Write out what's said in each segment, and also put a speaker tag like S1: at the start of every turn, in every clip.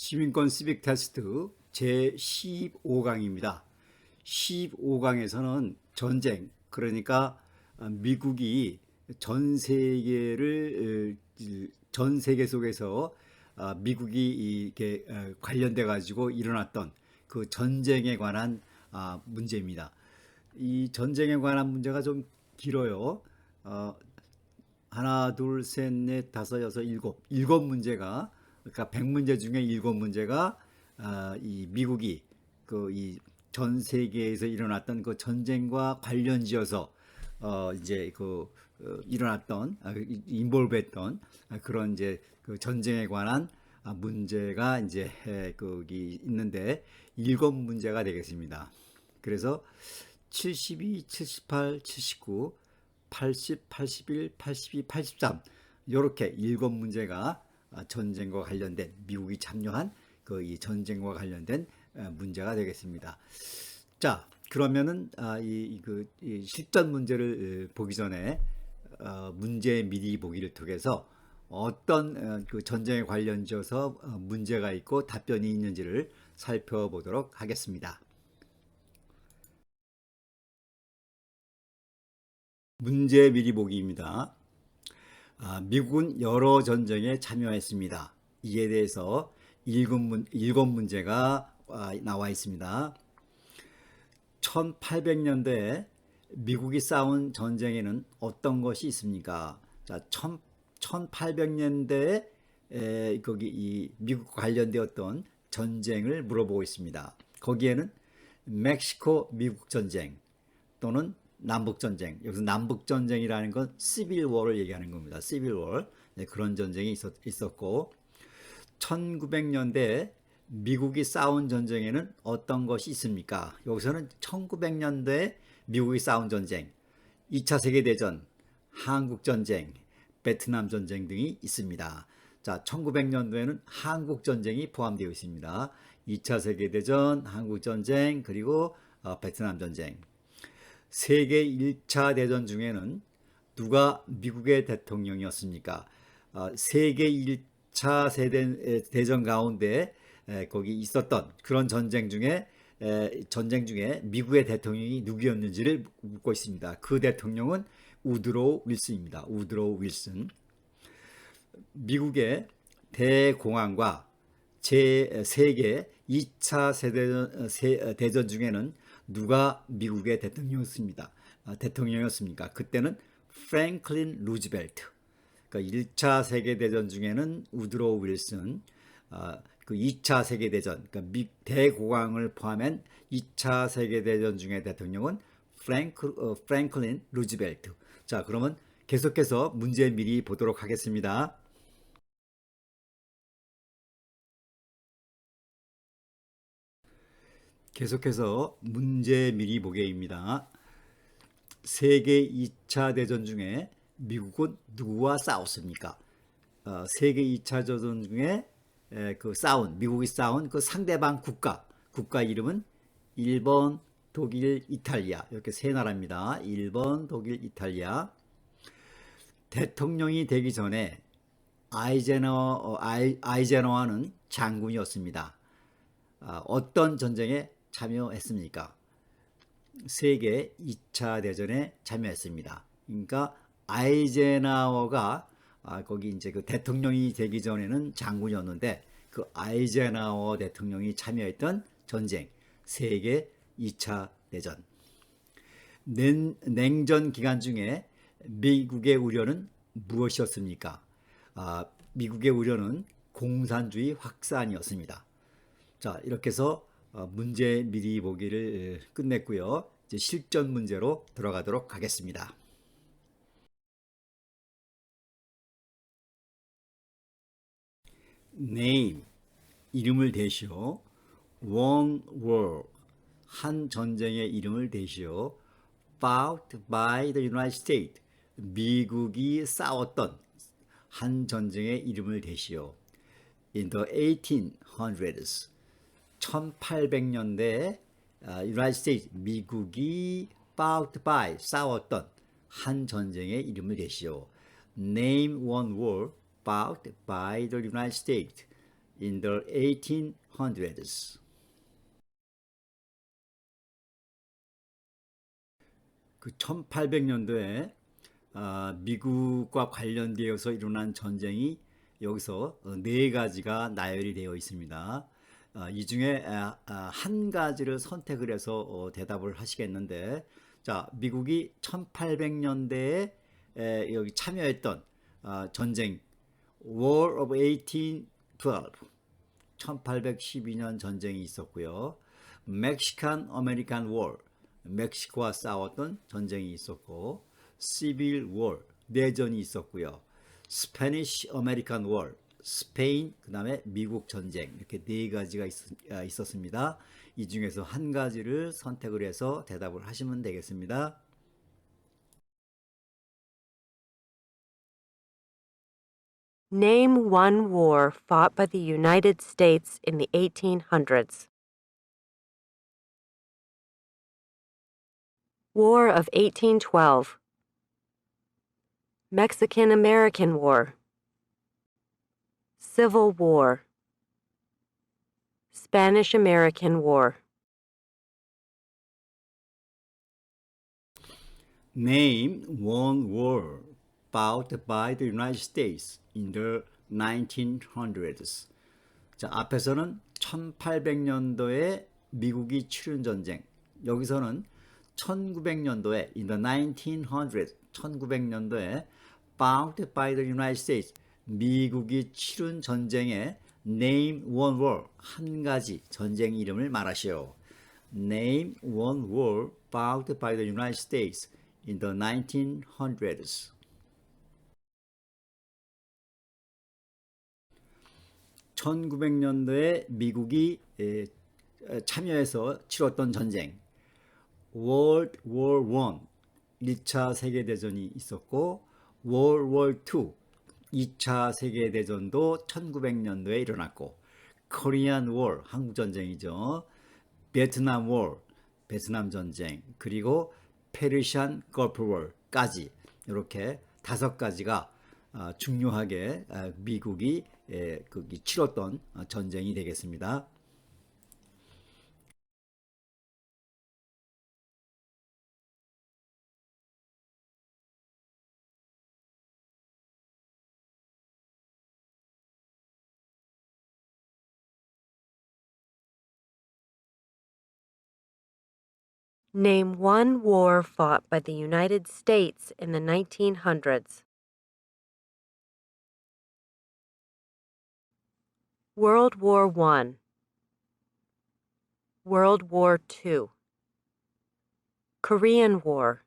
S1: 시민권 시빅 테스트 제15강입니다. 15강에서는 전쟁, 그러니까 미국이 전 세계 속에서 미국이 이게 관련돼 가지고 일어났던 그 전쟁에 관한 문제입니다. 이 전쟁에 관한 문제가 좀 길어요. 하나, 둘, 셋, 넷, 다섯, 여섯, 일곱 문제가, 그러니까 100문제 중에 일곱 문제가 이 미국이 그 이 전 세계에서 일어났던 그 전쟁과 관련지어서 이제 일어났던 인볼브했던 그런 이제 그 전쟁에 관한 문제가 이제 거기 있는데 일곱 문제가 되겠습니다. 그래서 72, 78, 79, 80, 81, 82, 83 이렇게 일곱 문제가 전쟁과 관련된 미국이 참여한 그 이 전쟁과 관련된 문제가 되겠습니다. 자, 그러면은 이 실전 문제를 보기 전에 문제 미리 보기를 통해서 어떤 그 전쟁에 관련지어서 문제가 있고 답변이 있는지를 살펴보도록 하겠습니다. 문제 미리 보기입니다. 미국은 여러 전쟁에 참여했습니다. 이에 대해서 일곱 문제가 나와 있습니다. 1800년대에 미국이 싸운 전쟁에는 어떤 것이 있습니까? 자, 1800년대에 거기 이 미국 관련되었던 전쟁을 물어보고 있습니다. 거기에는 멕시코 미국 전쟁 또는 남북 전쟁, 여기서 남북 전쟁이라는 건 시빌 워를 얘기하는 겁니다. 시빌 워. 네, 그런 전쟁이 있었고 1900년대 미국이 싸운 전쟁에는 어떤 것이 있습니까? 여기서는 1900년대 미국이 싸운 전쟁, 2차 세계대전, 한국전쟁, 베트남 전쟁 등이 있습니다. 자, 1900년도에는 한국전쟁이 포함되어 있습니다. 2차 세계대전, 한국전쟁, 그리고 베트남 전쟁. 세계 1차 대전 중에는 누가 미국의 대통령이었습니까? 세계 1차 대전 가운데 거기 있었던 그런 전쟁 중에 미국의 대통령이 누구였는지를 묻고 있습니다. 그 대통령은 우드로우 윌슨입니다. 우드로우 윌슨. 미국의 대공황과 세계 2차 대전 중에는 누가 미국의 대통령이었습니까? 그때는 프랭클린 루즈벨트. 그러니까 1차 세계대전 중에는 우드로우 윌슨, 그 2차 세계대전, 그러니까 대공황을 포함한 2차 세계대전 중의 대통령은 프랭클린 루즈벨트. 자, 그러면 계속해서 문제 미리 보도록 하겠습니다. 계속해서 문제 미리 보기입니다. 세계 2차 대전 중에 미국은 누구와 싸웠습니까? 세계 2차 대전 중에 미국이 싸운 그 상대방 국가 이름은 일본, 독일, 이탈리아 이렇게 세 나라입니다. 일본, 독일, 이탈리아. 대통령이 되기 전에 아이젠호워는 장군이었습니다. 어떤 전쟁에 참여했습니까? 세계 2차 대전에 참여했습니다. 그러니까 아이젠하워가 거기 이제 그 대통령이 되기 전에는 장군이었는데 그 아이젠하워 대통령이 참여했던 전쟁, 세계 2차 대전. 냉전 기간 중에 미국의 우려는 무엇이었습니까? 미국의 우려는 공산주의 확산이었습니다. 자, 이렇게 해서 문제 미리 보기를 끝냈고요. 이제 실전 문제로 들어가도록 하겠습니다. name, 이름을 대시오. one war, 한 전쟁의 이름을 대시오. fought by the United States, 미국이 싸웠던 한 전쟁의 이름을 대시오. in the 1800s, 1800년대에 United States, 미국이 fought by, 싸웠던 한 전쟁의 이름을 대시오. Name one war fought by the United States. in the 1800s. 그 1800년도에 미국과 관련되어서 일어난 전쟁이 여기서 네 가지가 나열이 되어 있습니다. 이 중에 한 가지를 선택을 해서 대답을 하시겠는데, 자, 미국이 1800년대에 여기 참여했던 전쟁, War of 1812, 1812년 전쟁이 있었고요. Mexican American War, 멕시코와 싸웠던 전쟁이 있었고, Civil War, 내전이 있었고요. Spanish American War, 스페인, 그 다음에 미국 전쟁, 이렇게 네 가지가 있었습니다. 이 중에서 한 가지를 선택을 해서 대답을 하시면 되겠습니다.
S2: Name one war fought by the United States in the 1800s. War of 1812. Mexican-American War. Civil War. Spanish-American War.
S1: Name one war fought by the United States in the 1900s. 자, 앞에서는 1800년도에 미국이 치른 전쟁. 여기서는 1900년도에 in the 1900s, 1900년도에 fought by the United States, 미국이 치른 전쟁에 name one war, 한 가지 전쟁 이름을 말하시오. Name one war fought by the United States in the 1900s. 1900년도에 미국이 참여해서 치렀던 전쟁, World War I, 1차 세계대전이 있었고, World War II, 2차 세계대전도 1900년도에 일어났고, Korean War, 한국전쟁이죠. 베트남 War, 베트남 전쟁, 그리고 페르시안 걸프 War까지 이렇게 5가지가 중요하게 미국이 치렀던 전쟁이 되겠습니다.
S2: Name one war fought by the United States in the 1900s. World War I. World War II. Korean War.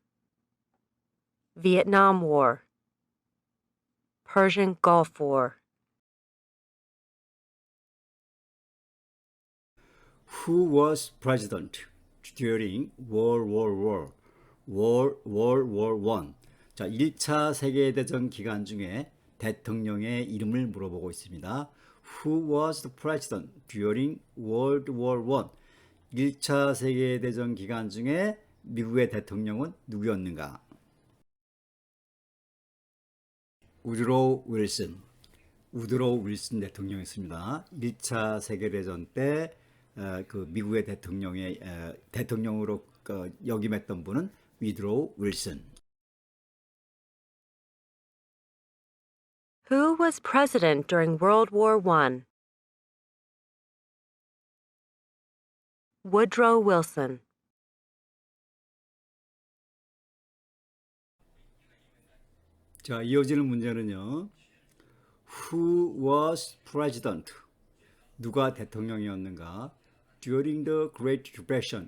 S2: Vietnam War. Persian Gulf War.
S1: Who was president during World War I? 자, 1차 세계대전 기간 중에 대통령의 이름을 물어보고 있습니다. Who was the president during World War I? 1차 세계대전 기간 중에 미국의 대통령은 누구였는가? 우드로우 윌슨 대통령이었습니다. 1차 세계대전 때 그 미국의 대통령으로 역임했던 분은 우드로우 윌슨.
S2: Who was president during World War I? Woodrow Wilson.
S1: 자, 이어지는 문제는요. Who was president? 누가 대통령이었는가? During the Great Depression.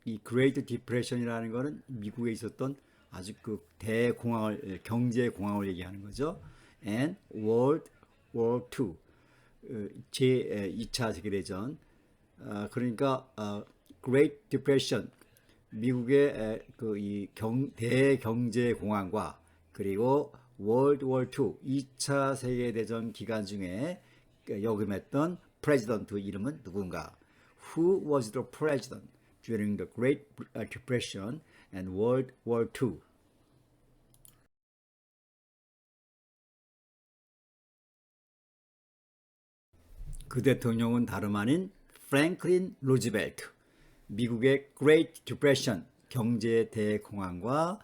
S1: 이 Great Depression이라는 것은 미국에 있었던 아주 그 대공황을, 경제 공황을 얘기하는 거죠. And World War II. 제2차 세계대전. 그러니까 Great Depression. 미국의 이 대경제 공황과 그리고 World War II, 2차 세계대전 기간 중에 역임했던 프레지던트 이름은 누군가? Who was the president during the Great Depression and World War II? 그 대통령은 다름 아닌 프랭클린 루즈벨트. 미국의 Great Depression 경제 대공황과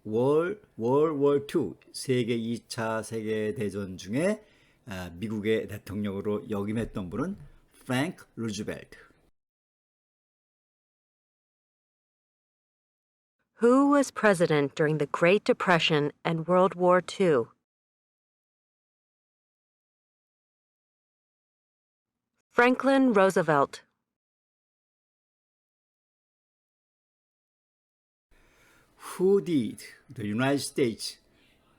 S1: World War II 세계 2차 세계대전 중에 미국의 대통령으로 역임했던 분은 프랭크 루즈벨트.
S2: Who was president during the Great Depression and World War II? Franklin Roosevelt.
S1: Who did the United States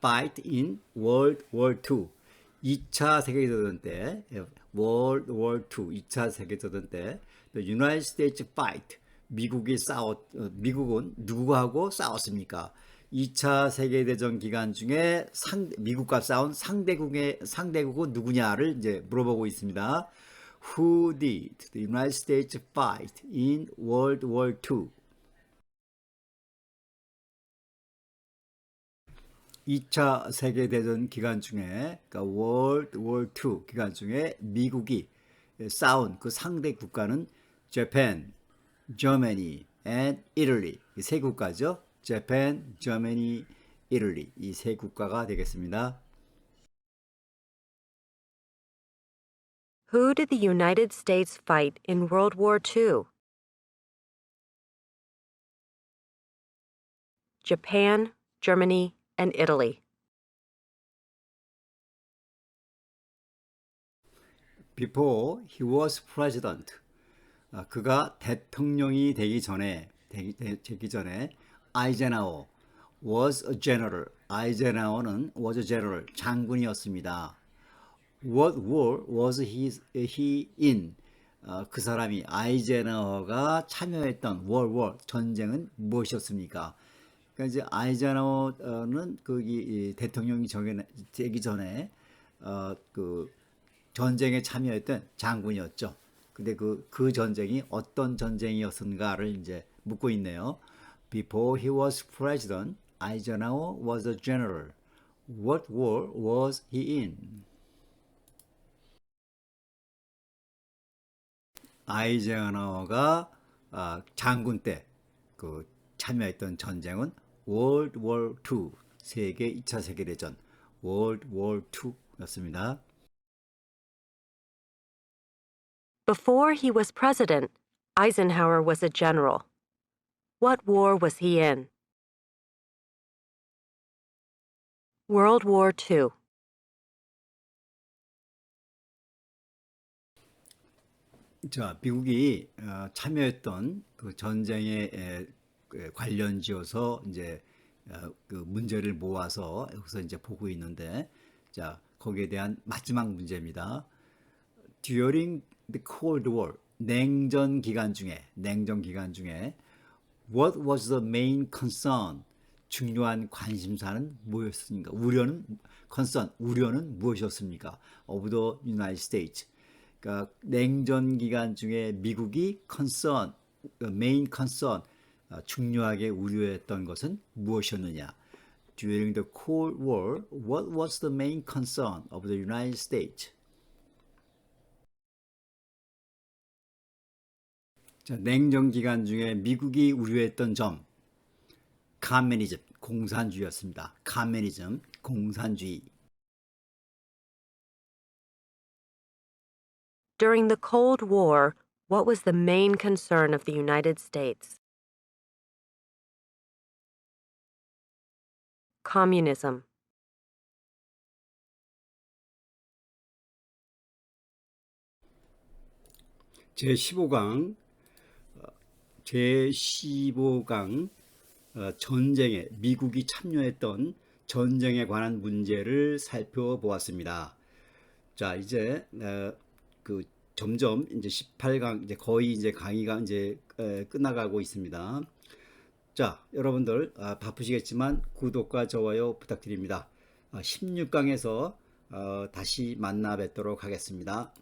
S1: fight in World War II? 2차 세계대전 때, World War II, 2차 세계대전 때, the United States fight, 미국은 누구하고 싸웠습니까? 2차 세계대전 기간 중에 미국과 싸운 상대국은 누구냐를 이제 물어보고 있습니다. Who did the United States fight in World War II? 2차 세계대전 기간 중에, 그러니까 World War II 기간 중에 미국이 싸운 그 상대 국가는 Japan, Germany, and Italy. 이 세 국가죠. Japan, Germany, Italy. 이 세 국가가 되겠습니다.
S2: Who did the United States fight in World War II? Japan, Germany, and Italy.
S1: Before he was president. 그가 대통령이 되기 전에 아이젠하워 was a general. 아이젠하워는 was a general. 장군이었습니다. What war was he in? 그 사람이 아이젠하워가 참여했던 war 전쟁은 무엇이었습니까? 그러니까 이제 아이젠하워는 거기 대통령이 되기 전에 그 전쟁에 참여했던 장군이었죠. 근데 그 전쟁이 어떤 전쟁이었는가를 이제 묻고 있네요. Before he was president, Eisenhower was a general. What war was he in? 아이젠하워가 장군 때 그 참여했던 전쟁은 World War II, 세계 2차 세계대전, World War II였습니다.
S2: Before he was president, Eisenhower was a general. What war was he in? World War II.
S1: 자, 미국이 참여했던 그 전쟁에 관련지어서 이제 그 문제를 모아서 여기서 이제 보고 있는데, 자, 거기에 대한 마지막 문제입니다. During the Cold War, 냉전 기간 중에 what was the main concern? 중요한 관심사는 무엇이었습니까? 우려는 무엇이었습니까? Of the United States. 그러니까 냉전 기간 중에 미국이 main concern, 중요하게 우려했던 것은 무엇이었느냐? During the Cold War, what was the main concern of the United States? 자, 냉전 기간 중에 미국이 우려했던 점, 카메니즘, 공산주의였습니다. 카메니즘, 공산주의.
S2: During the Cold War, what was the main concern of the United States? Communism.
S1: 제15강 전쟁에 미국이 참여했던 전쟁에 관한 문제를 살펴보았습니다. 자, 이제 그 점점 이제 18강 이제 거의 이제 강의가 이제 끝나가고 있습니다. 자, 여러분들 바쁘시겠지만 구독과 좋아요 부탁드립니다. 16강에서 다시 만나 뵙도록 하겠습니다.